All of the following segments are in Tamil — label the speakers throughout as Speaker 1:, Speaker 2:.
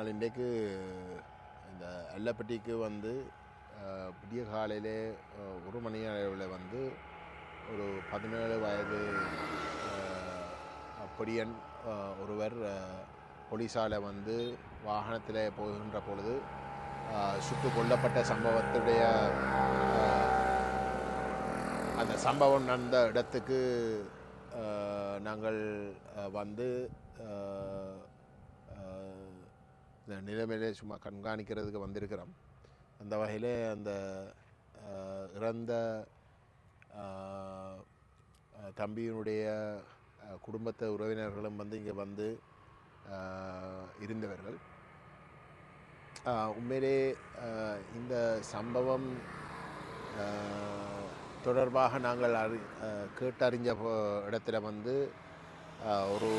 Speaker 1: நாங்கள் இன்றைக்கு இந்த எல்லப்பட்டிக்கு வந்து விடிய காலையிலே 1 மணி அளவில் வந்து ஒரு 17 வயது பொடியன் ஒருவர் போலீஸால் வந்து வாகனத்தில் போகின்ற பொழுது சுட்டு கொல்லப்பட்ட சம்பவத்துடைய அந்த சம்பவம் நடந்த இடத்துக்கு நாங்கள் வந்து இந்த நிலைமையிலே சும்மா கண்காணிக்கிறதுக்கு வந்திருக்கிறோம். அந்த வகையில் அந்த இறந்த தம்பியினுடைய குடும்பத்தை உறவினர்களும் வந்து இங்கே வந்து இருந்தவர்கள். உண்மையிலே இந்த சம்பவம் தொடர்பாக நாங்கள் கேட்டறிஞ்ச இடத்துல வந்து ஒரு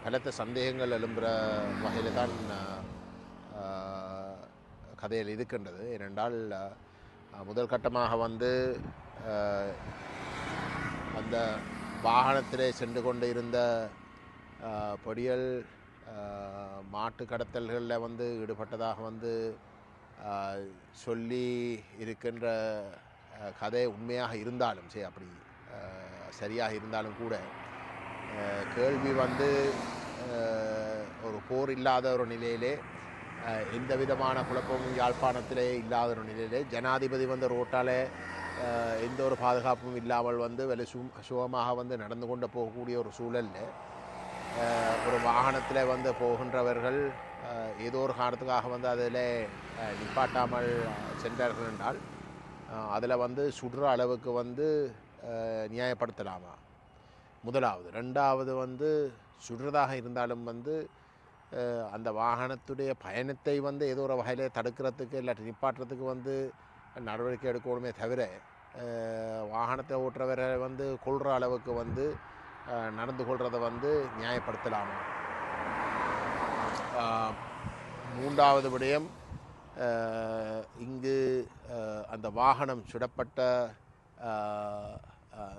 Speaker 1: பலத்த சந்தேகங்கள் எழும்புகிற வகையில் தான் கதையில் இருக்கின்றது. ஏனென்றால் முதல் கட்டமாக வந்து அந்த வாகனத்திலே சென்று கொண்டு இருந்த பொடியல் மாட்டு கடத்தல்களில் வந்து ஈடுபட்டதாக வந்து சொல்லி இருக்கின்ற கதை உண்மையாக இருந்தாலும் சரி, அப்படி சரியாக இருந்தாலும் கூட கேள்வி வந்து ஒரு போர் இல்லாத ஒரு நிலையிலே, எந்த விதமான குழப்பமும் யாழ்ப்பாணத்திலே இல்லாத ஒரு நிலையிலே, ஜனாதிபதி வந்து ரோட்டால் எந்த ஒரு பாதுகாப்பும் இல்லாமல் வந்து சுகமாக வந்து நடந்து கொண்டு போகக்கூடிய ஒரு சூழலில் ஒரு வாகனத்தில் வந்து போகின்றவர்கள் ஏதோ ஒரு காரணத்துக்காக வந்து அதில் நிப்பாட்டாமல் சென்றார்கள் என்றால் அதில் வந்து சுடுற அளவுக்கு வந்து நியாயப்படுத்தலாமா? முதலாவது. ரெண்டாவது வந்து சுடுறதாக இருந்தாலும் வந்து அந்த வாகனத்துடைய பயணத்தை வந்து ஏதோ ஒரு வகையில் தடுக்கிறதுக்கு இல்லாட்டி நிப்பாட்டுறதுக்கு வந்து நடவடிக்கை எடுக்கணுமே தவிர வாகனத்தை ஓட்டுறவரை வந்து கொள்கிற அளவுக்கு வந்து நடந்து கொள்கிறத வந்து நியாயப்படுத்தலாமா? மூன்றாவது விடயம், இங்கு அந்த வாகனம் சுடப்பட்ட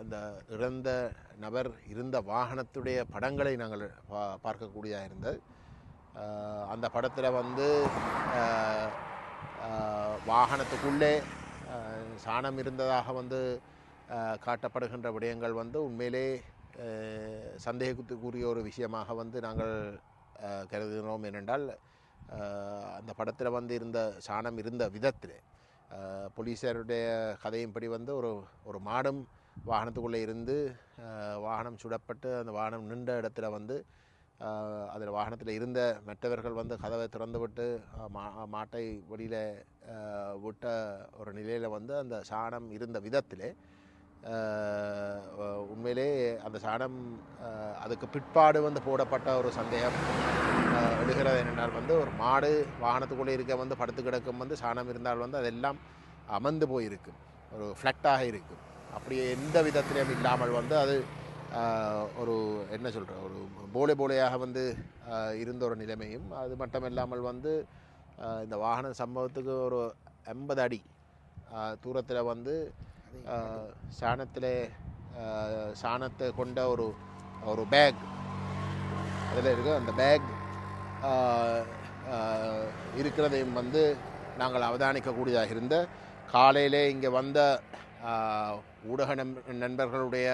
Speaker 1: அந்த இறந்த நபர் இருந்த வாகனத்துடைய படங்களை நாங்கள் பார்க்கக்கூடியதாக இருந்தது. அந்த படத்தில் வந்து வாகனத்துக்குள்ளே சாணம் இருந்ததாக வந்து காட்டப்படுகின்ற விடயங்கள் வந்து உண்மையிலே சந்தேகத்துக்குரிய ஒரு விஷயமாக வந்து நாங்கள் கருதுகிறோம். ஏனென்றால் அந்த படத்தில் வந்து இருந்த சாணம் இருந்த விதத்தில் போலீஸாருடைய கதையின்படி வந்து ஒரு மாடும் வாகனத்துக்குள்ளே இருந்து வாகனம் சுடப்பட்டு அந்த வாகனம் நின்ற இடத்துல வந்து அதில் வாகனத்தில் இருந்த மற்றவர்கள் வந்து கதவை திறந்து விட்டு மாட்டை வெளியில் விட்ட ஒரு நிலையில் வந்து அந்த சாணம் இருந்த விதத்தில் உண்மையிலே அந்த சாணம் அதுக்கு பிற்பாடு வந்து போடப்பட்ட ஒரு சந்தேகம் எழுகிறது. என்னென்றால் வந்து ஒரு மாடு வாகனத்துக்குள்ளே இருக்க வந்து படுத்து கிடக்கும் வந்து சாணம் இருந்தால் வந்து அதெல்லாம் அமர்ந்து போயிருக்கும், ஒரு ஃப்ளட்டாக இருக்கும். அப்படி எந்த விதத்திலையும் இல்லாமல் வந்து அது ஒரு என்ன சொல்கிற ஒரு போலையாக வந்து இருந்த ஒரு நிலைமையும், அது மட்டும் இல்லாமல் வந்து இந்த வாகன சம்பவத்துக்கு ஒரு 50 அடி தூரத்தில் வந்து சாணத்தை கொண்ட ஒரு பேக் அதில் இருக்குது. அந்த பேக் இருக்கிறதையும் வந்து நாங்கள் அவதானிக்கக்கூடியதாக இருந்த காலையிலே இங்கே வந்த ஊடக நண்பர்களுடைய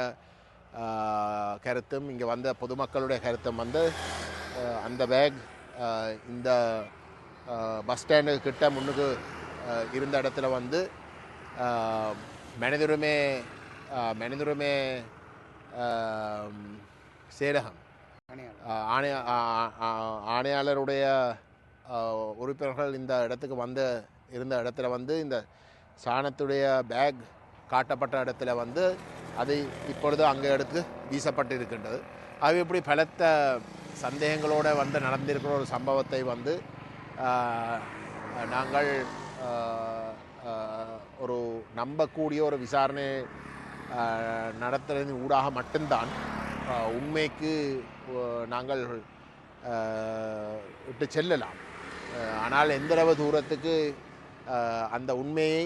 Speaker 1: கருத்தும் இங்கே வந்த பொதுமக்களுடைய கருத்தும் வந்து அந்த பேக் இந்த பஸ் ஸ்டாண்டு கிட்ட முன்னுக்கு இருந்த இடத்துல வந்து மனிதுரிமை சேரகம் ஆணையாளருடைய உறுப்பினர்கள் இந்த இடத்துக்கு இருந்த இடத்துல வந்து இந்த சாணத்துடைய பேக் காட்டப்பட்ட இடத்துல வந்து அது இப்பொழுது அங்கே எடுத்து வீசப்பட்டு இருக்கின்றது. அது இப்படி பலத்த சந்தேகங்களோடு வந்து நடந்திருக்கிற ஒரு சம்பவத்தை வந்து நாங்கள் ஒரு நம்பக்கூடிய ஒரு விசாரணை நடத்துறதின் ஊடாக மட்டும்தான் உண்மைக்கு நாங்கள் விட்டு செல்லலாம். ஆனால் எந்தளவு தூரத்துக்கு அந்த உண்மையை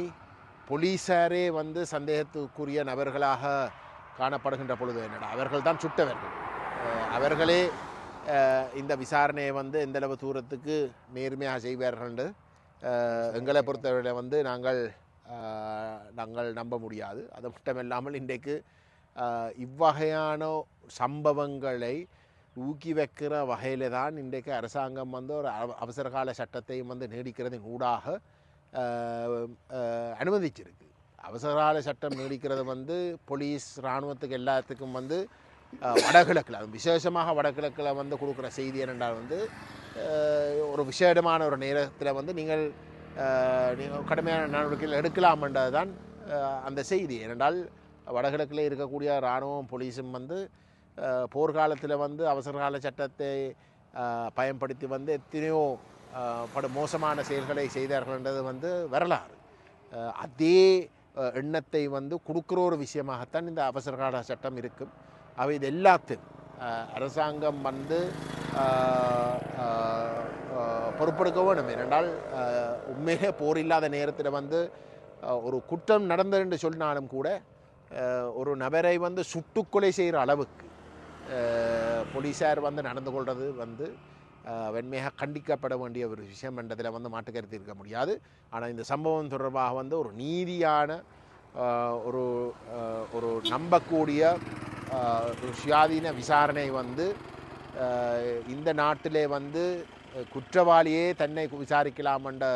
Speaker 1: போலீஸாரே வந்து சந்தேகத்துக்குரிய நபர்களாக காணப்படுகின்ற பொழுது என்னடா அவர்கள் தான் சுட்டவர்கள், அவர்களே இந்த விசாரணையை வந்து எந்தளவு தூரத்துக்கு நேர்மையாக செய்வார்கள் என்று எங்களை பொறுத்தவரை வந்து நாங்கள் நம்ப முடியாது. அது மட்டுமில்லாமல் இன்றைக்கு இவ்வகையான சம்பவங்களை ஊக்கி வைக்கிற வகையில் தான் இன்றைக்கு அரசாங்கம் வந்து ஒரு அவசரகால சட்டத்தையும் வந்து நீடிக்கிறதின் ஊடாக அனுமதிச்சிருக்கு. அவசரகால சட்டம் நீடிக்கிறது வந்து போலீஸ் இராணுவத்துக்கு எல்லாத்துக்கும் வந்து வடகிழக்கில், அது விசேஷமாக வடகிழக்கில் வந்து கொடுக்குற செய்தி என்னென்றால் வந்து ஒரு விசேடமான ஒரு நேரத்தில் வந்து நீங்கள் கடுமையான நடவடிக்கைகள் எடுக்கலாம்ன்றது தான் அந்த செய்தி. ஏனென்றால் வடகிழக்கில் இருக்கக்கூடிய இராணுவம் போலீஸும் வந்து போர்க்காலத்தில் வந்து அவசரகால சட்டத்தை பயன்படுத்தி வந்து எத்தனையோ மோசமான செயல்களை செய்தார்கள்ன்றது வந்து வரலாறு. அதே எண்ணத்தை வந்து கொடுக்குற ஒரு விஷயமாகத்தான் இந்த அவசரகால சட்டம் இருக்கும். அவை இது எல்லாத்தையும் அரசாங்கம் வந்து பொறுப்பெடுக்க வேண்டும். ஏனென்றால் உண்மையிலே போர் இல்லாத நேரத்தில் வந்து ஒரு குற்றம் நடந்தது என்று சொன்னாலும் கூட ஒரு நபரை வந்து சுட்டுக்கொலை செய்கிற அளவுக்கு போலீஸார் வந்து நடந்து கொள்வது வந்து வெண்மையாக கண்டிக்கப்பட வேண்டிய ஒரு விஷயம் என்றதில் வந்து மாட்டுக்கருத்து இருக்க முடியாது. ஆனால் இந்த சம்பவம் தொடர்பாக வந்து ஒரு நீதியான ஒரு நம்பக்கூடிய ஒரு சுயாதீன விசாரணை வந்து இந்த நாட்டிலே வந்து குற்றவாளியே தன்னை விசாரிக்கலாம் என்ற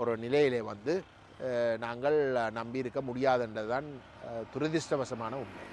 Speaker 1: ஒரு நிலையிலே வந்து நாங்கள் நம்பியிருக்க முடியாதுன்றதுதான் துரதிர்ஷ்டவசமான உண்மை.